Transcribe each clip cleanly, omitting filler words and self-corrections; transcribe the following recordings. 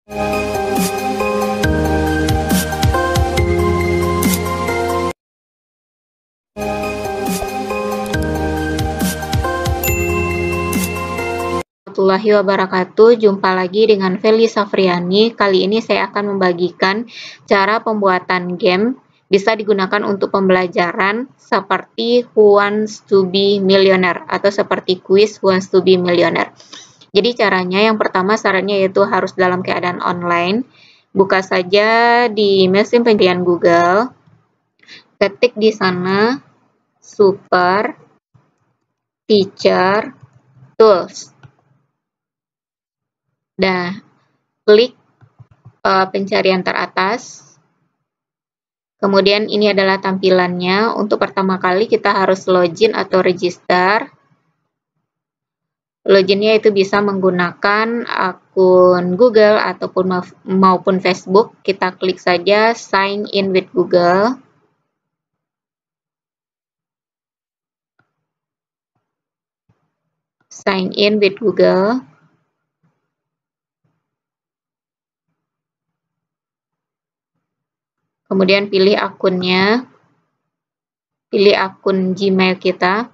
Warahmatullahi wabarakatuh. Jumpa lagi dengan Feli Safriani. Kali ini saya akan membagikan cara pembuatan game bisa digunakan untuk pembelajaran seperti Who Wants to be Millionaire atau seperti kuis Who Wants to be Millionaire. Jadi caranya yang pertama syaratnya yaitu harus dalam keadaan online. Buka saja di mesin pencarian Google. Ketik di sana Super Teacher Tools. Nah, klik pencarian teratas. Kemudian ini adalah tampilannya. Untuk pertama kali kita harus login atau register. Loginnya itu bisa menggunakan akun Google ataupun maupun Facebook. Kita klik saja sign in with Google. Sign in with Google. Kemudian pilih akunnya, pilih akun Gmail kita.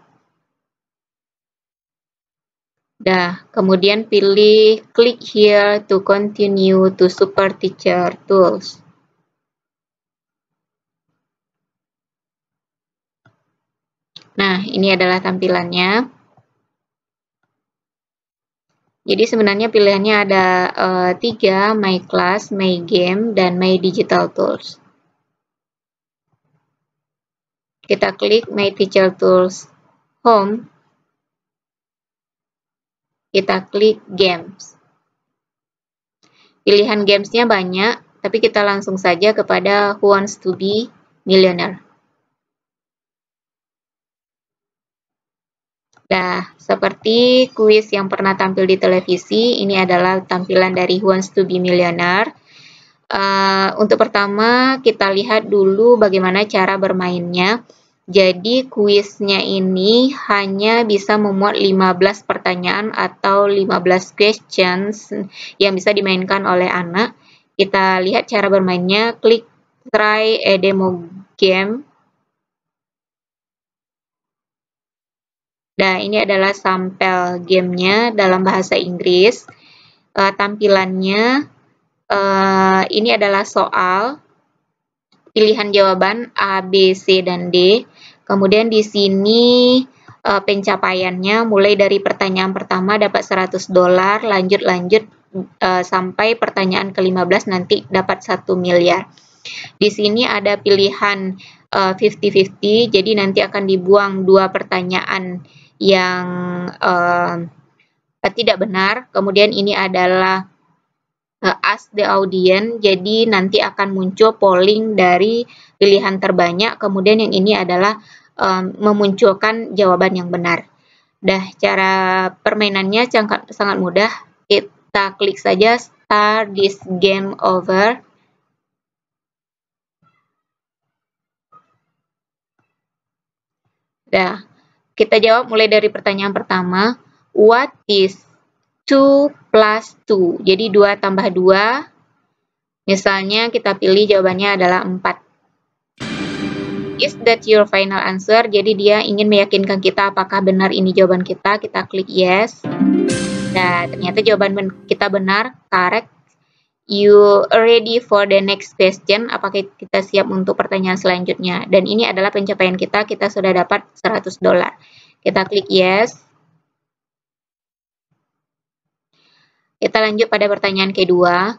Nah, kemudian pilih click here to continue to Super Teacher Tools. Nah, ini adalah tampilannya. Jadi sebenarnya pilihannya ada 3, My Class, My Game, dan My Digital Tools. Kita klik My Teacher Tools Home. Kita klik Games. Pilihan gamesnya banyak, tapi kita langsung saja kepada Who Wants to be Millionaire. Nah, seperti kuis yang pernah tampil di televisi, ini adalah tampilan dari Who Wants to be Millionaire. Untuk pertama, kita lihat dulu bagaimana cara bermainnya. Jadi, kuisnya ini hanya bisa memuat 15 pertanyaan atau 15 questions yang bisa dimainkan oleh anak. Kita lihat cara bermainnya, klik try a demo game. Nah, ini adalah sampel gamenya dalam bahasa Inggris. Tampilannya, ini adalah soal, pilihan jawaban A, B, C, dan D. Kemudian di sini pencapaiannya mulai dari pertanyaan pertama dapat $100, lanjut sampai pertanyaan ke-15 nanti dapat 1 miliar. Di sini ada pilihan 50-50, jadi nanti akan dibuang 2 pertanyaan yang tidak benar. Kemudian ini adalah ask the audience, jadi nanti akan muncul polling dari pilihan terbanyak, kemudian yang ini adalah memunculkan jawaban yang benar. Dah, cara permainannya sangat mudah. Kita klik saja start this game over. Dah, kita jawab mulai dari pertanyaan pertama, what is 2 plus 2? Jadi 2 tambah 2, misalnya kita pilih jawabannya adalah 4. Is that your final answer? Jadi dia ingin meyakinkan kita apakah benar ini jawaban kita. Kita klik yes. Nah, ternyata jawaban kita benar, correct. You ready for the next question? Apakah kita siap untuk pertanyaan selanjutnya? Dan ini adalah pencapaian kita sudah dapat $100. Kita klik yes. Kita lanjut pada pertanyaan kedua.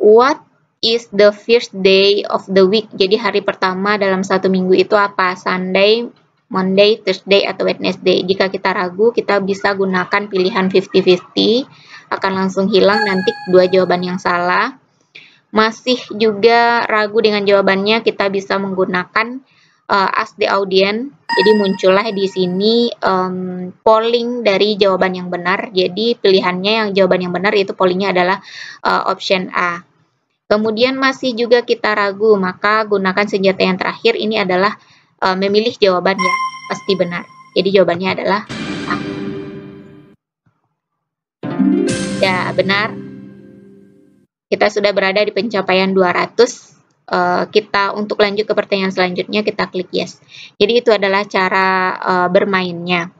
What is the first day of the week? Jadi hari pertama dalam satu minggu itu apa? Sunday, Monday, Thursday, atau Wednesday. Jika kita ragu, kita bisa gunakan pilihan 50-50. Akan langsung hilang nanti 2 jawaban yang salah. Masih juga ragu dengan jawabannya, kita bisa menggunakan ask the audience. Jadi muncullah di sini polling dari jawaban yang benar. Jadi pilihannya yang jawaban yang benar itu pollingnya adalah option A. Kemudian masih juga kita ragu, maka gunakan senjata yang terakhir, ini adalah memilih jawaban yang pasti benar. Jadi jawabannya adalah A. Ya, benar. Kita sudah berada di pencapaian 200. Kita untuk lanjut ke pertanyaan selanjutnya, kita klik yes. Jadi itu adalah cara bermainnya.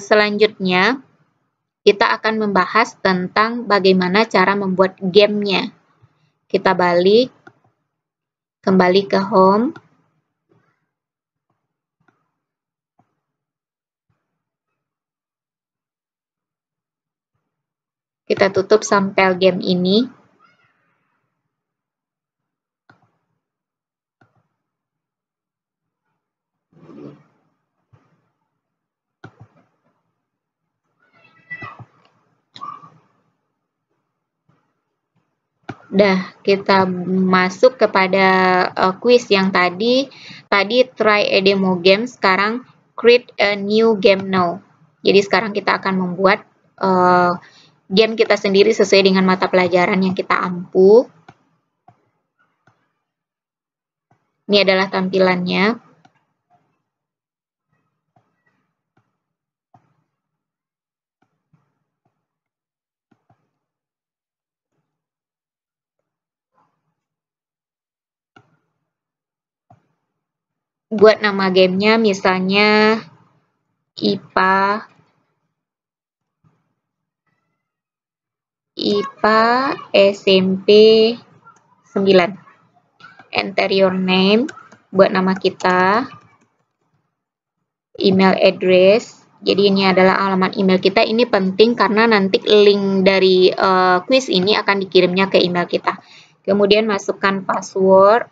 Selanjutnya, kita akan membahas tentang bagaimana cara membuat gamenya. Kita balik, kembali ke home. Kita tutup sampel game ini. Dah, kita masuk kepada quiz yang tadi. Tadi try a demo game, sekarang create a new game now. Jadi sekarang kita akan membuat game kita sendiri sesuai dengan mata pelajaran yang kita ampu. Ini adalah tampilannya. Buat nama gamenya misalnya IPA SMP 9. Enter your name, buat nama kita, email address. Jadi ini adalah alamat email kita. Ini penting karena nanti link dari quiz ini akan dikirimnya ke email kita. Kemudian masukkan password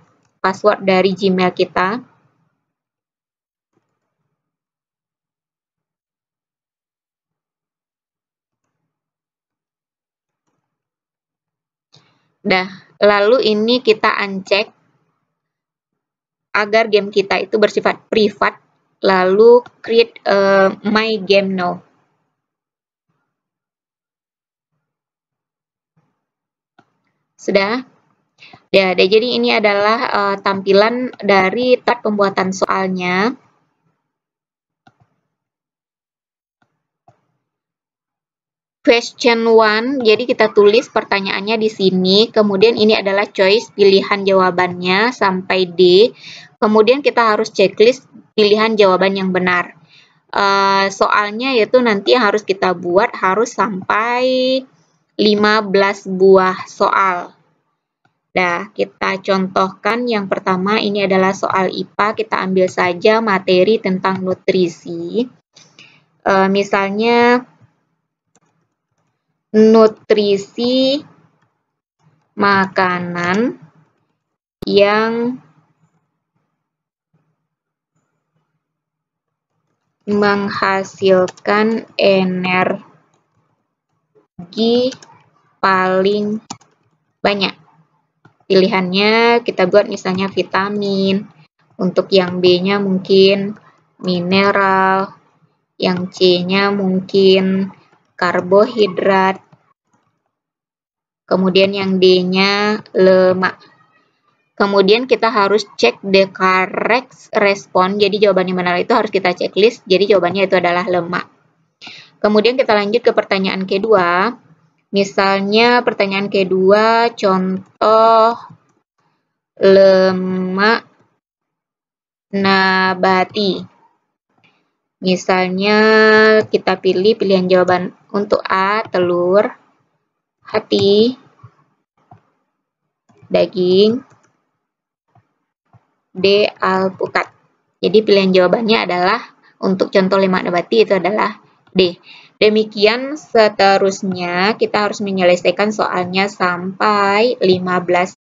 dari Gmail kita. Dah, lalu ini kita uncheck agar game kita itu bersifat privat, lalu create my game now. Sudah? Ya, jadi ini adalah tampilan dari tab pembuatan soalnya. Question 1, jadi kita tulis pertanyaannya di sini, kemudian ini adalah choice, pilihan jawabannya sampai D, kemudian kita harus checklist pilihan jawaban yang benar. Soalnya yaitu nanti yang harus kita buat harus sampai 15 buah soal. Nah, kita contohkan yang pertama ini adalah soal IPA, kita ambil saja materi tentang nutrisi. Misalnya nutrisi makanan yang menghasilkan energi paling banyak. Pilihannya kita buat misalnya vitamin, untuk yang B-nya mungkin mineral, yang C-nya mungkin karbohidrat, kemudian yang D-nya lemak. Kemudian kita harus cek the correct response, jadi jawaban yang benar itu harus kita checklist, jadi jawabannya itu adalah lemak. Kemudian kita lanjut ke pertanyaan kedua, misalnya pertanyaan kedua contoh lemak nabati. Misalnya kita pilih pilihan jawaban untuk A, telur, hati, daging, D, alpukat. Jadi pilihan jawabannya adalah untuk contoh lemak nabati itu adalah D. Demikian seterusnya kita harus menyelesaikan soalnya sampai 15.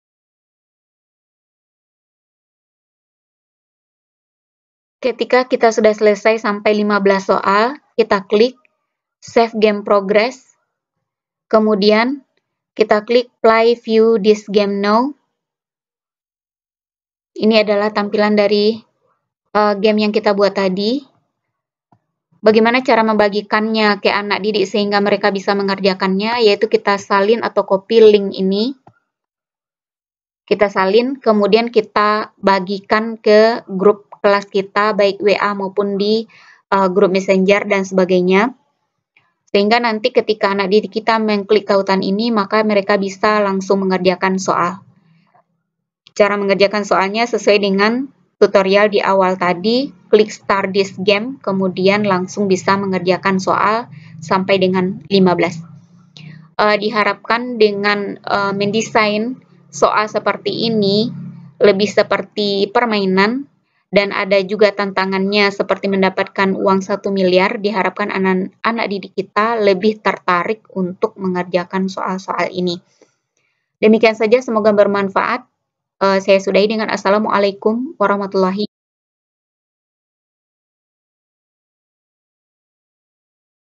Ketika kita sudah selesai sampai 15 soal, kita klik Save Game Progress. Kemudian kita klik Play View this game now. Ini adalah tampilan dari game yang kita buat tadi. Bagaimana cara membagikannya ke anak didik sehingga mereka bisa mengerjakannya, yaitu kita salin atau copy link ini. Kita salin, kemudian kita bagikan ke grup kelas kita, baik WA maupun di grup Messenger dan sebagainya. Sehingga nanti ketika anak didik kita mengklik tautan ini, maka mereka bisa langsung mengerjakan soal. Cara mengerjakan soalnya sesuai dengan tutorial di awal tadi, klik start this game, kemudian langsung bisa mengerjakan soal sampai dengan 15. Diharapkan dengan mendesain soal seperti ini, lebih seperti permainan, dan ada juga tantangannya seperti mendapatkan uang 1 miliar, diharapkan anak didik kita lebih tertarik untuk mengerjakan soal-soal ini. Demikian saja, semoga bermanfaat. Saya sudahi dengan Assalamualaikum warahmatullahi